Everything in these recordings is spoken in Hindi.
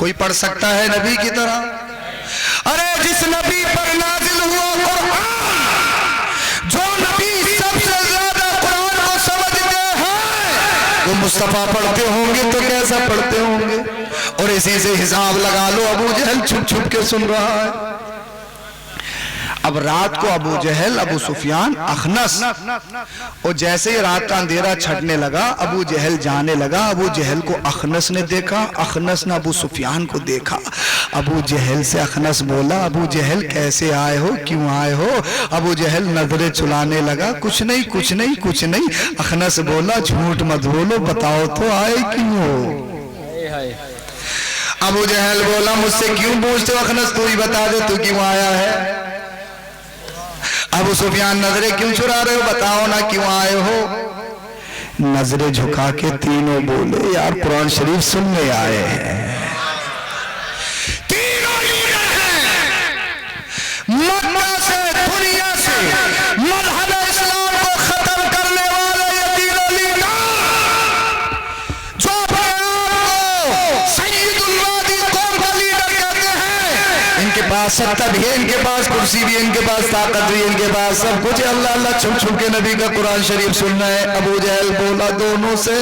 कोई पढ़ सकता है नबी की तरह? अरे जिस नबी पर नाजिल हुआ कुरान, जो नबी सबसे ज्यादा कुरान को समझते हैं, वो मुस्तफा पढ़ते होंगे तो कैसा पढ़ते होंगे? और इसी से हिसाब लगा लो, अबू जहल छुप छुप के सुन रहा है। अब रात को अबू जहल, अबू सुफियान, अखनस, और जैसे ही रात का अंधेरा छटने लगा, अबू जहल जाने लगा। अबू जहल को अखनस ने देखा, अखनस ने अबू सुफियान को देखा। अबू जहल से अखनस बोला, अबू जहल कैसे आए हो, क्यों आए हो? अबू जहल नजरें चुलाने लगा, कुछ नहीं कुछ नहीं कुछ नहीं। अखनस बोला, झूठ मत बोलो, बताओ तो आए क्यों हो? अबू जहल बोला, मुझसे क्यों पूछते हो अखनस, तू ही बता दे तू क्यों आया है। अबू सुफियान, नजरें क्यों चुरा रहे हो, बताओ ना क्यों आए हो। नजरें झुका के तीनों बोले, यार कुरान शरीफ सुनने आए हैं। तीनों लीडर हैं, मक्का से, दुनिया से मजहब इस्लाम को खत्म करने वाले ये तीनों लीडर, जो अपने आप को सय्यदुल वादी कौम का लीडर कहते हैं। इनके पास सत्ता भी है, इनके पास कुर्सी भी है, इनके पास ताकत भी है, इनके पास सब कुछ है। अल्लाह अल्लाह छुप छुप के नबी का कुरान शरीफ सुनना है। अबू जहल बोला, दोनों से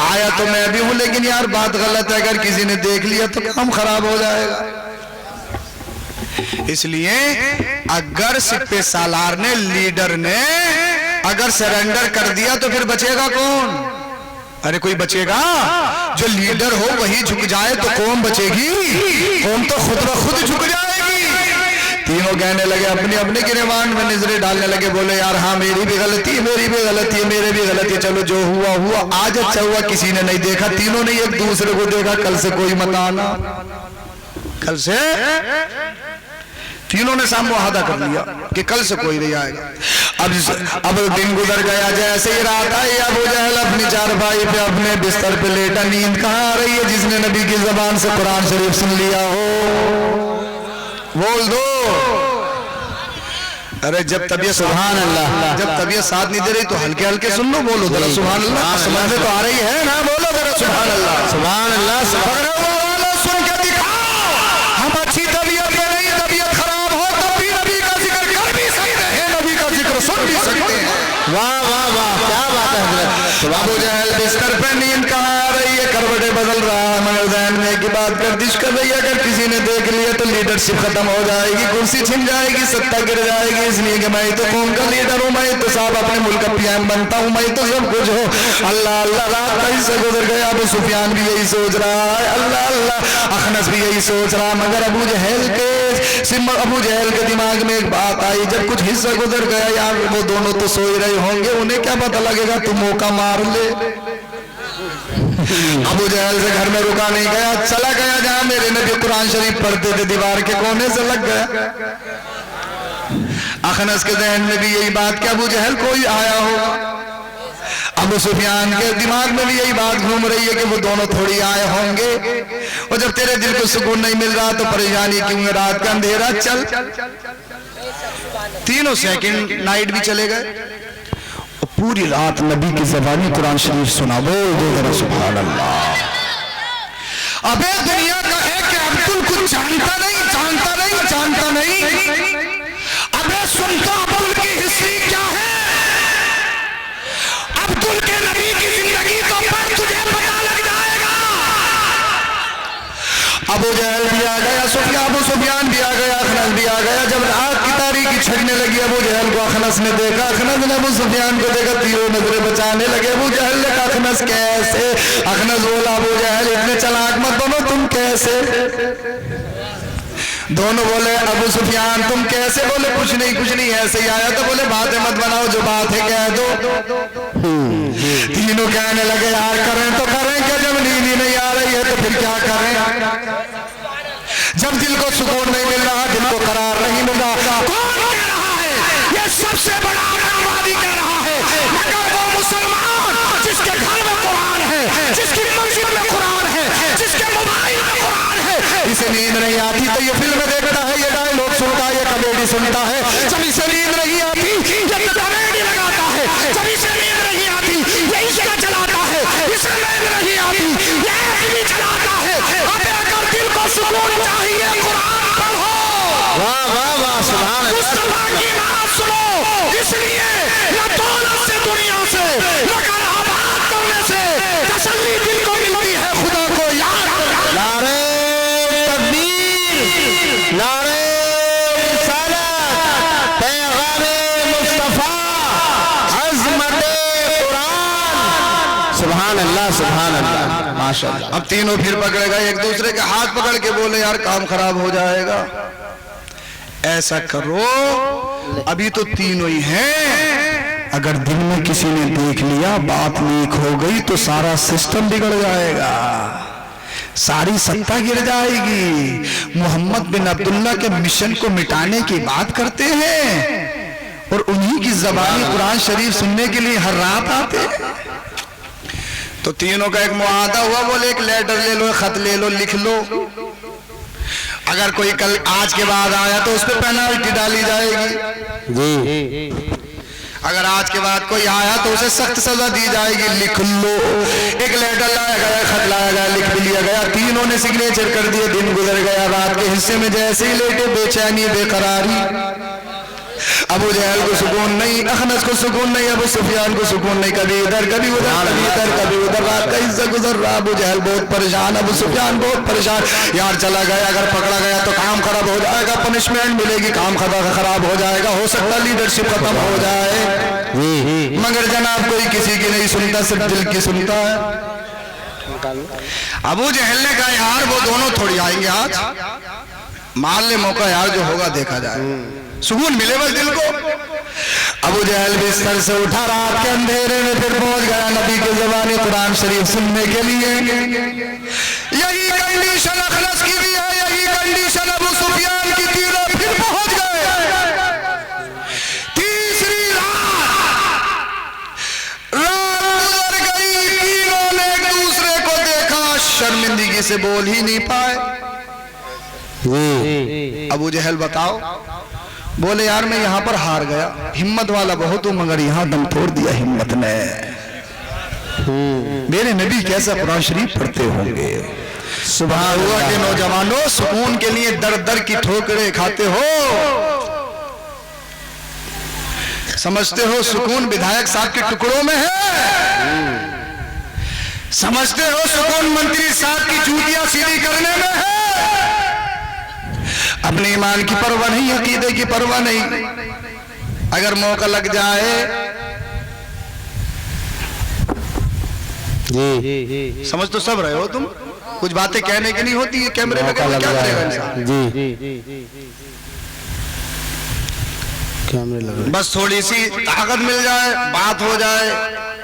आया तो मैं भी हूं, लेकिन यार बात गलत है, अगर किसी ने देख लिया तो काम खराब हो जाएगा। इसलिए अगर सिपे सालार ने, लीडर ने अगर सरेंडर कर दिया तो फिर बचेगा कौन? अरे कोई बचेगा? जो लीडर हो वही झुक जाए तो कौम बचेगी? कौम तो खुद ब खुद झुक जाएगी। तीनों कहने लगे, अपने अपने गिरबान में नजरें डालने लगे। बोले, यार हाँ मेरी भी गलती है, मेरी भी गलती है, मेरी भी गलती है, चलो जो हुआ हुआ। आज अच्छा हुआ किसी ने नहीं देखा, तीनों ने एक दूसरे को देखा। कल से कोई मत आना, कल से तीनों ने सामने वादा कर लिया कि कल से कोई नहीं आएगा। अब दिन गुजर गया, जैसे ही रात आई, अबू जहल अपनी चारपाई पे अपने बिस्तर पे लेटा। नींद कहाँ आ रही है? जिसने नबी की जबान से कुरान शरीफ सुन लिया हो बोल दो। अरे जब तबीयत, सुभान अल्लाह, जब तबीयत साथ नहीं दे रही तो हल्के हल्के सुन लो, बोलो जरा सुभान अल्लाह। समझ में तो आ रही है ना? बोलो जरा सुभान अल्लाह, सुभान अल्लाह। सुन के दिखाओ, हम अच्छी तबीयत में नहीं, तबीयत खराब हो तो भी नबी का जिक्र कर भी सकते हैं, नबी का जिक्र सुन भी सकते हैं। वाह वाह वाह, क्या बात है हजरत। अबू जहल बिस्तर पे, नींद कहाँ आ रही है, करवटें बदल रहा है, मगर ज़हन में की बात गर्दिश कर रही है, अगर किसी ने देख लिया तो लीडरशिप खत्म हो जाएगी, कुर्सी छिन जाएगी, सत्ता गिर जाएगी। इसलिए कि मैं तो कौम का लीडर हूँ, मैं तो साहब अपने मुल्क का पीएम बनता हूँ, मैं तो सब कुछ हूँ। अल्लाह अल्लाह, रात कहीं से गुजर गया। अबू सुफियान भी यही सोच रहा है, अल्लाह अल्लाह। अखनस भी यही सोच रहा है, मगर अबू जहल के दिमाग में एक बात आई। जब कुछ हिस्सा गुजर गया, यार वो दोनों तो सो ही रहे होंगे, उन्हें क्या पता लगेगा, तू मौका मार ले। अबू जहल से घर में रुका नहीं गया, चला गया जहां मेरे नबी कुरान शरीफ पढ़ते थे, दीवार के कोने से लग गया। अखनस के जहन में भी यही बात कि अबू जहल कोई आया होगा। अबू सुफियान के दिमाग में भी यही बात घूम रही है कि वो दोनों थोड़ी आए होंगे। और जब तेरे दिल को सुकून नहीं मिल रहा तो परेशानी क्यों? रात का अंधेरा चल, तीनों सेकंड नाइट भी चले गए। पूरी रात नबी की ज़बानी कुरान शरीफ सुना। बोल दो जरा सुभान अल्लाह। अबे दुनिया का है कि अब्दुल कुछ जानता नहीं, जानता नहीं, जानता नहीं। अबे सुनता अब्दुल की हिस्ट्री क्या है? अब्दुल के नबी की जिंदगी तो पर तुझे पता लग जाएगा। अबू जहल भी आ गया, अबू सुफियान भी आ गया, अखनस भी आ गया। जब रात की तारीकी छटने लगी, अबू जहल को अखनस ने देखा, अखनस ने अबू सुफियान को देखा, तीनों नजरें बचाने लगे। अबू जहल ने कहा, अखनस कैसे? अखनस बोला, अबू जहल इतने चालाक मत बनो, तुम कैसे? दोनों बोले, अबू सुफियान तुम कैसे? बोले कुछ नहीं ऐसे ही आया। तो बोले बातें मत बनाओ, जो बात है कह दो। तीनों कहने लगे, यार करें तो करें क्या? जब नींद ही नहीं आ रही है तो फिर क्या करें? जब दिल को सुकून नहीं मिल रहा, दिल को करार नहीं मिल रहा, कौन कह रहा है? ये सबसे बड़ा आतंकवादी कह रहा है। मगर वो मुसलमान जिसके घर में कुरान है, जिसकी मस्जिद में कुरान है, जिसके मोबाइल में कुरान है, इसे नींद नहीं आती तो ये फिल्म देखता है, ये डायलॉग सुनता है, ये कॉमेडी सुनता है। जब इसे नींद नहीं आती ये कॉमेडी लगाता है, जब इसे नींद नहीं आती ये इसका चलाता है, इसे नींद नहीं आती ये भी चलाता है। अबे अगर सुभान अल्लाह सुभान अल्लाह माशाअल्लाह। अब तीनों फिर पकड़ गए, एक दूसरे के हाथ पकड़ के बोले यार काम खराब हो जाएगा, ऐसा करो अभी तो तीनों ही हैं, अगर दिन में किसी ने देख लिया बात लीक हो गई तो सारा सिस्टम बिगड़ जाएगा, सारी सत्ता गिर जाएगी। मोहम्मद बिन अब्दुल्ला के मिशन को मिटाने की बात करते हैं और उन्हीं की ज़बानी कुरान शरीफ सुनने के लिए हर रात आते हैं। तो तीनों का एक मुआहदा हुआ, बोले एक लेटर ले लो, खत ले लो, लिख लो, अगर कोई कल आज के बाद आया तो उस पर पेनल्टी डाली जाएगी जी, अगर आज के बाद कोई आया तो उसे सख्त सजा दी जाएगी, लिख लो। एक लेटर लाया गया, खत लाया गया, लिख भी लिया गया, तीनों ने सिग्नेचर कर दिए, दिन गुजर गया, रात के हिस्से में जैसे ही लेटे बेचैनी बेकरारी, अबू जहल को सुकून नहीं, अखनस को सुकून नहीं, अबू सुफियान को सुकून नहीं, कभी इधर कभी उधर, कभी इधर कभी उधर, रात का हिस्सा गुजर रहा, अबू जहल बहुत परेशान, अबू सुफियान बहुत परेशान, यार चला गया, अगर पकड़ा गया तो काम खराब हो जाएगा, पनिशमेंट मिलेगी, काम खराब हो जाएगा, हो सकता लीडरशिप खत्म हो जाए, मगर जनाब कोई किसी की नहीं सुनता, सिर्फ दिल की सुनता है। अबू जहल ने कहा यार वो दोनों थोड़ी आएंगे आज, मार ले मौका यार, जो होगा देखा जाए, सुकून मिले बस दिल को। अबू जहल बिस्तर से उठा, रात के अंधेरे में फिर पहुंच गया नबी के ज़बानी कुरान शरीफ सुनने के लिए। यही कंडीशन अखनस की भी है, यही कंडीशन अबू सुफियान की थी, लोग फिर पहुंच गए। तीसरी रात गुजर गई, तीनों ने एक दूसरे को देखा, शर्मिंदगी से बोल ही नहीं पाए। अबू जहल बताओ, बोले यार मैं यहाँ पर हार गया, हिम्मत वाला बहुत हूँ मगर यहाँ दम तोड़ दिया हिम्मत ने। मेरे नबी कैसा कुरान शरीफ पढ़ते होंगे, सुबह हुआ के नौजवानों, सुकून के लिए दर दर की ठोकरें खाते हो, समझते हो सुकून विधायक साहब के टुकड़ों में है, समझते हो सुकून मंत्री साहब की जूतियां सीधी करने में है, अपने ईमान की परवाह नहीं, अकीदे की परवाह नहीं, अगर मौका लग जाए जी, समझ तो सब रहे हो तुम, कुछ बातें कहने की नहीं होती है, कैमरे लगे क्या करेगा इंसान जी, कैमरे लगे, बस थोड़ी सी ताकत मिल जाए, बात हो जाए,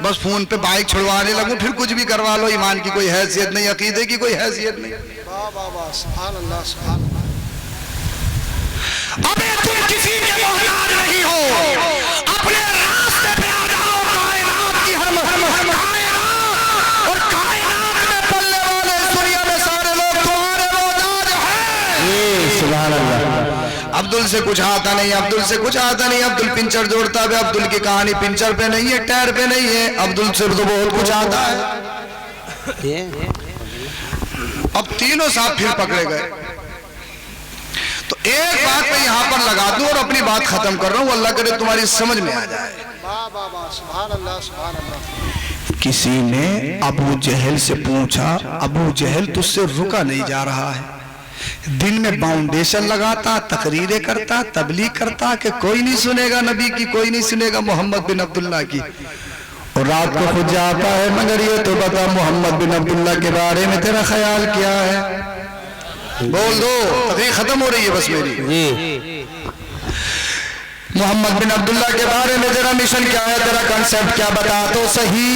बस फोन पे बाइक छुड़वाने लगूं, फिर कुछ भी करवा लो, ईमान की कोई हैसियत नहीं, अकीदे की कोई हैसियत नहीं। सुभान अल्लाह सुभान अल्लाह। अबे तुम किसी के मोहताज नहीं हो, अपने रास्ते पे आ जाओ, कायनात की हर कायनात और कायनात में पलने वाले इस दुनिया में सारे लोग तुम्हारे मोहताज हैं। सुभान अल्लाह। अब्दुल से कुछ आता नहीं, अब्दुल से कुछ आता नहीं, अब्दुल पिंचर जोड़ता है, अब्दुल की कहानी पिंचर पे नहीं है, टायर पे नहीं है, अब्दुल से तो बहुत कुछ आता है। अब तीनों साहब फिर पकड़े गए। तो एक बात मैं यहाँ पर लगा दूं और अपनी बात खत्म कर रहा हूँ, अल्लाह करे तुम्हारी समझ में आ जाए। सुभान अल्लाह सुभान अल्लाह। किसी ने अबू जहल से पूछा, अबू जहल तुझसे रुका नहीं जा रहा है, दिन में फाउंडेशन लगाता, तकरीरें करता, तबलीग करता कि कोई नहीं सुनेगा नबी की, कोई नहीं सुनेगा मोहम्मद बिन अब्दुल्ला की, और रात को खुद जाता है, मगर ये तो बता मोहम्मद बिन अब्दुल्ला के बारे में तेरा ख्याल क्या है, बोल दो, तकरीर खत्म हो रही है बस मेरी जी। मोहम्मद बिन अब्दुल्ला के बारे में तेरा मिशन क्या है, तेरा कंसेप्ट क्या, बता तो सही।